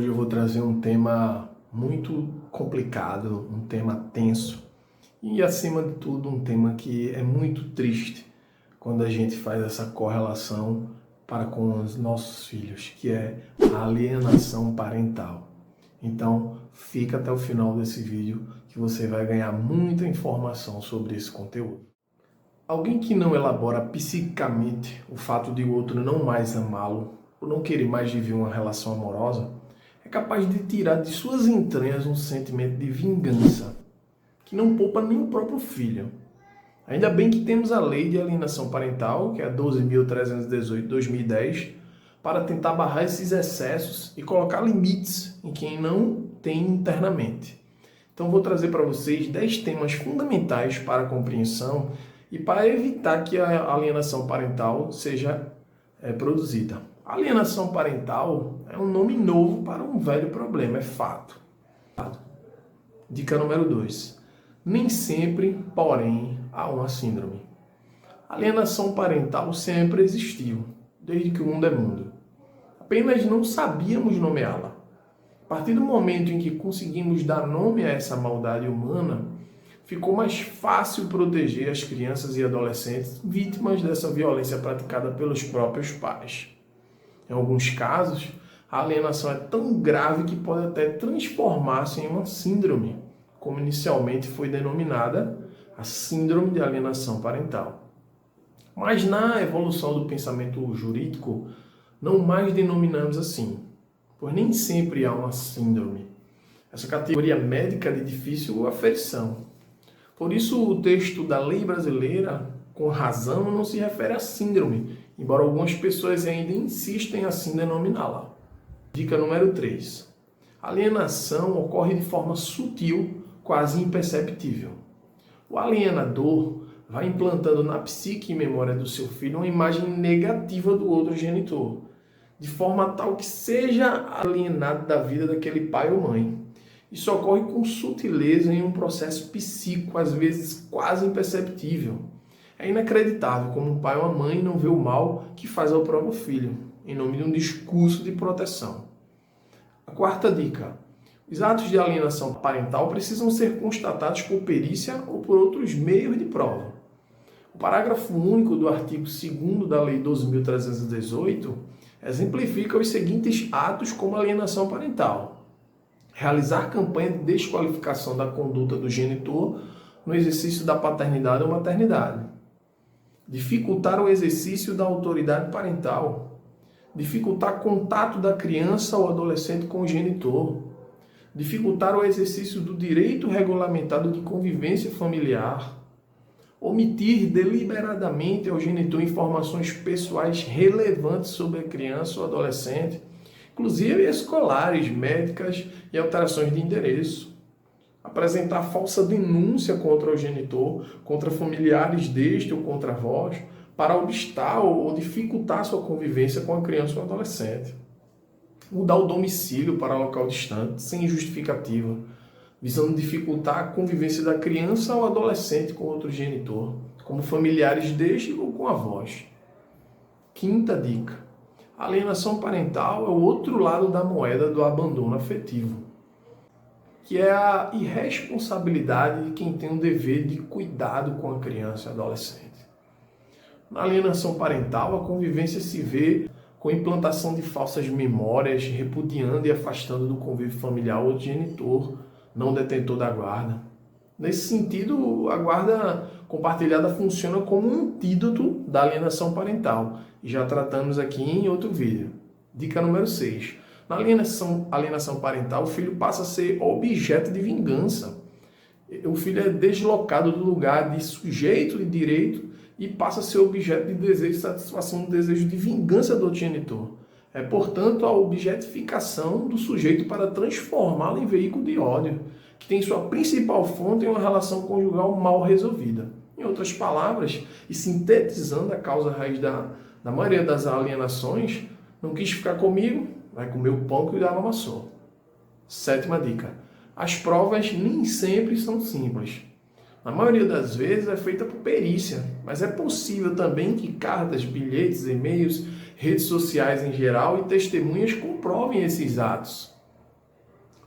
Hoje eu vou trazer um tema muito complicado, um tema tenso e, acima de tudo, um tema que é muito triste quando a gente faz essa correlação para com os nossos filhos, que é a alienação parental. Então, fica até o final desse vídeo que você vai ganhar muita informação sobre esse conteúdo. Alguém que não elabora psiquicamente o fato de o outro não mais amá-lo ou não querer mais viver uma relação amorosa é capaz de tirar de suas entranhas um sentimento de vingança que não poupa nem o próprio filho. Ainda bem que temos a Lei de Alienação Parental, que é a 12.318 de 2010, para tentar barrar esses excessos e colocar limites em quem não tem internamente. Então vou trazer para vocês 10 temas fundamentais para a compreensão e para evitar que a alienação parental seja produzida. Alienação parental é um nome novo para um velho problema, é fato. Dica número 2. Nem sempre, porém, há uma síndrome. Alienação parental sempre existiu, desde que o mundo é mundo. Apenas não sabíamos nomeá-la. A partir do momento em que conseguimos dar nome a essa maldade humana, ficou mais fácil proteger as crianças e adolescentes vítimas dessa violência praticada pelos próprios pais. Em alguns casos, a alienação é tão grave que pode até transformar-se em uma síndrome, como inicialmente foi denominada a Síndrome de Alienação Parental. Mas na evolução do pensamento jurídico, não mais denominamos assim, pois nem sempre há uma síndrome. Essa categoria médica é de difícil aferição. Por isso, o texto da lei brasileira, com razão, não se refere a síndrome, embora algumas pessoas ainda insistem assim denominá-la. Dica número 3. A alienação ocorre de forma sutil, quase imperceptível. O alienador vai implantando na psique e memória do seu filho uma imagem negativa do outro genitor, de forma tal que seja alienado da vida daquele pai ou mãe. Isso ocorre com sutileza em um processo psíquico, às vezes quase imperceptível. É inacreditável como um pai ou uma mãe não vê o mal que faz ao próprio filho, em nome de um discurso de proteção. A quarta dica. Os atos de alienação parental precisam ser constatados por perícia ou por outros meios de prova. O parágrafo único do artigo 2º da Lei 12.318 exemplifica os seguintes atos como alienação parental. Realizar campanha de desqualificação da conduta do genitor no exercício da paternidade ou maternidade. Dificultar o exercício da autoridade parental. Dificultar contato da criança ou adolescente com o genitor. Dificultar o exercício do direito regulamentado de convivência familiar. Omitir deliberadamente ao genitor informações pessoais relevantes sobre a criança ou adolescente, inclusive escolares, médicas e alterações de endereço. Apresentar falsa denúncia contra o genitor, contra familiares deste ou contra avós, para obstar ou dificultar sua convivência com a criança ou adolescente. Mudar o domicílio para local distante, sem justificativa, visando dificultar a convivência da criança ou adolescente com outro genitor, como familiares deste ou com avós. Quinta dica. A alienação parental é o outro lado da moeda do abandono afetivo, que é a irresponsabilidade de quem tem o dever de cuidado com a criança e adolescente. Na alienação parental, a convivência se vê com implantação de falsas memórias, repudiando e afastando do convívio familiar o genitor, não detentor da guarda. Nesse sentido, a guarda compartilhada funciona como um antídoto da alienação parental, e já tratamos aqui em outro vídeo. Dica número 6. Na alienação parental, o filho passa a ser objeto de vingança. O filho é deslocado do lugar de sujeito de direito e passa a ser objeto de desejo de satisfação do desejo de vingança do genitor. É, portanto, a objetificação do sujeito para transformá-lo em veículo de ódio, que tem sua principal fonte em uma relação conjugal mal resolvida. Em outras palavras, e sintetizando a causa raiz da maioria das alienações, não quis ficar comigo, vai comer o pão que o diabo amassou. Sétima dica. As provas nem sempre são simples. Na maioria das vezes é feita por perícia, mas é possível também que cartas, bilhetes, e-mails, redes sociais em geral e testemunhas comprovem esses atos.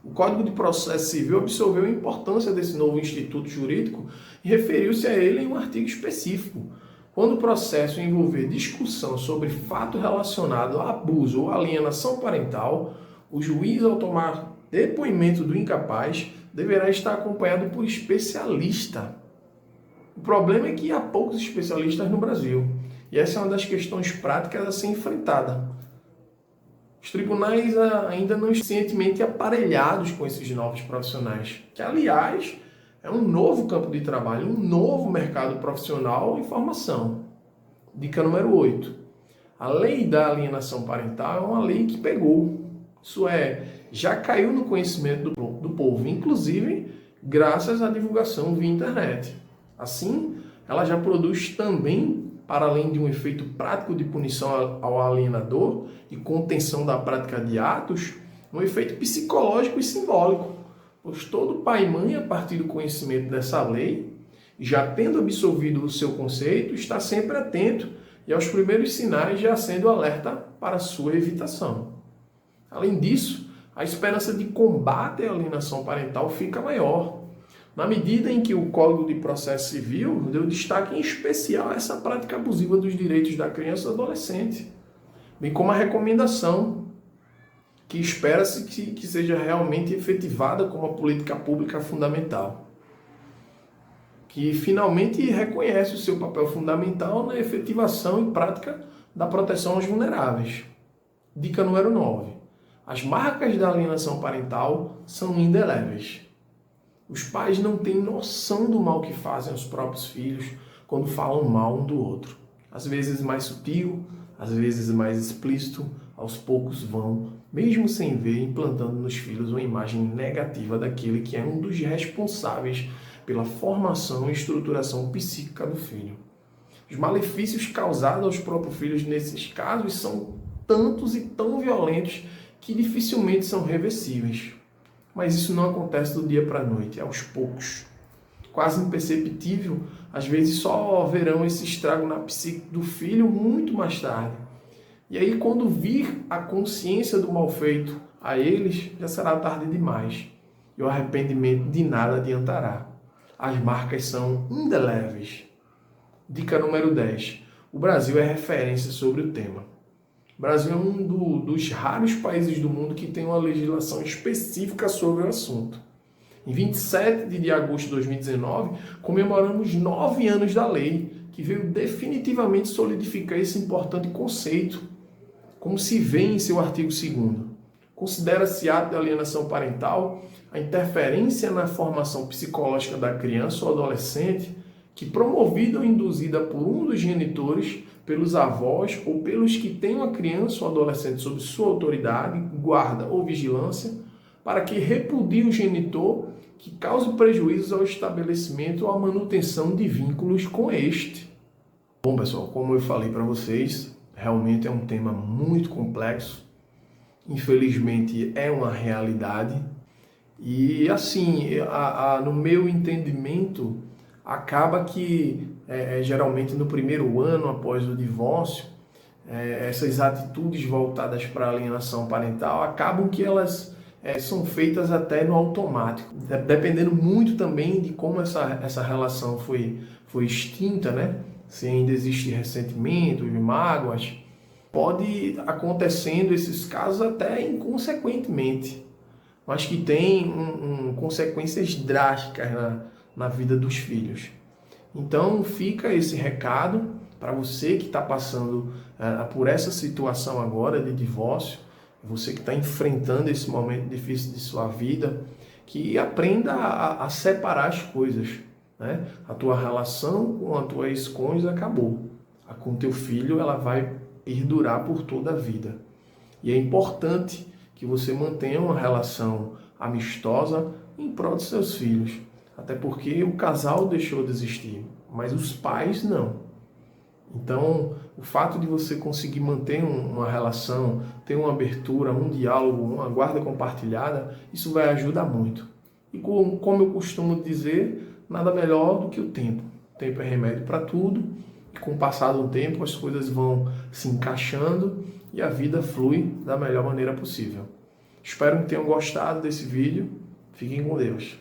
O Código de Processo Civil absorveu a importância desse novo instituto jurídico e referiu-se a ele em um artigo específico. Quando o processo envolver discussão sobre fato relacionado a abuso ou alienação parental, o juiz, ao tomar depoimento do incapaz, deverá estar acompanhado por especialista. O problema é que há poucos especialistas no Brasil, e essa é uma das questões práticas a ser enfrentada. Os tribunais ainda não estão suficientemente aparelhados com esses novos profissionais, que, aliás, é um novo campo de trabalho, um novo mercado profissional em formação. Dica número 8. A lei da alienação parental é uma lei que pegou. Isso é, já caiu no conhecimento do povo, inclusive graças à divulgação via internet. Assim, ela já produz também, para além de um efeito prático de punição ao alienador e contenção da prática de atos, um efeito psicológico e simbólico, pois todo pai e mãe, a partir do conhecimento dessa lei, já tendo absorvido o seu conceito, está sempre atento e aos primeiros sinais já sendo alerta para sua evitação. Além disso, a esperança de combate à alienação parental fica maior, na medida em que o Código de Processo Civil deu destaque em especial a essa prática abusiva dos direitos da criança e do adolescente, bem como a recomendação que espera-se que seja realmente efetivada como uma política pública fundamental, que finalmente reconhece o seu papel fundamental na efetivação e prática da proteção aos vulneráveis. Dica número 9. As marcas da alienação parental são indeléveis. Os pais não têm noção do mal que fazem aos próprios filhos quando falam mal um do outro. Às vezes mais sutil, às vezes mais explícito, aos poucos vão, mesmo sem ver, implantando nos filhos uma imagem negativa daquele que é um dos responsáveis pela formação e estruturação psíquica do filho. Os malefícios causados aos próprios filhos nesses casos são tantos e tão violentos que dificilmente são reversíveis. Mas isso não acontece do dia para a noite, é aos poucos. Quase imperceptível, às vezes só verão esse estrago na psique do filho muito mais tarde. E aí, quando vir a consciência do mal feito a eles, já será tarde demais. E o arrependimento de nada adiantará. As marcas são indeléveis. Dica número 10. O Brasil é referência sobre o tema. O Brasil é um dos raros países do mundo que tem uma legislação específica sobre o assunto. Em 27 de agosto de 2019, comemoramos 9 anos da lei, que veio definitivamente solidificar esse importante conceito, como se vê em seu artigo 2º. Considera-se ato de alienação parental a interferência na formação psicológica da criança ou adolescente que, promovida ou induzida por um dos genitores, pelos avós ou pelos que têm uma criança ou adolescente sob sua autoridade, guarda ou vigilância, para que repudie o genitor que cause prejuízos ao estabelecimento ou à manutenção de vínculos com este. Bom, pessoal, como eu falei para vocês, realmente é um tema muito complexo. Infelizmente, é uma realidade. E, assim, no meu entendimento, acaba que, geralmente, no primeiro ano após o divórcio, essas atitudes voltadas para a alienação parental acabam que elas são feitas até no automático, dependendo muito também de como essa relação foi extinta, né? Se ainda existe ressentimento, mágoas, pode acontecendo esses casos até inconsequentemente, mas que tem consequências drásticas na vida dos filhos. Então fica esse recado para você que está passando por essa situação agora de divórcio, você que está enfrentando esse momento difícil de sua vida, que aprenda a separar as coisas, né? A tua relação com a tua ex-cônjuge acabou. A com teu filho ela vai perdurar por toda a vida. E é importante que você mantenha uma relação amistosa em prol de seus filhos. Até porque o casal deixou de existir, mas os pais não. Então, o fato de você conseguir manter uma relação, ter uma abertura, um diálogo, uma guarda compartilhada, isso vai ajudar muito. E como eu costumo dizer, nada melhor do que o tempo. O tempo é remédio para tudo, e com o passar do tempo as coisas vão se encaixando e a vida flui da melhor maneira possível. Espero que tenham gostado desse vídeo. Fiquem com Deus.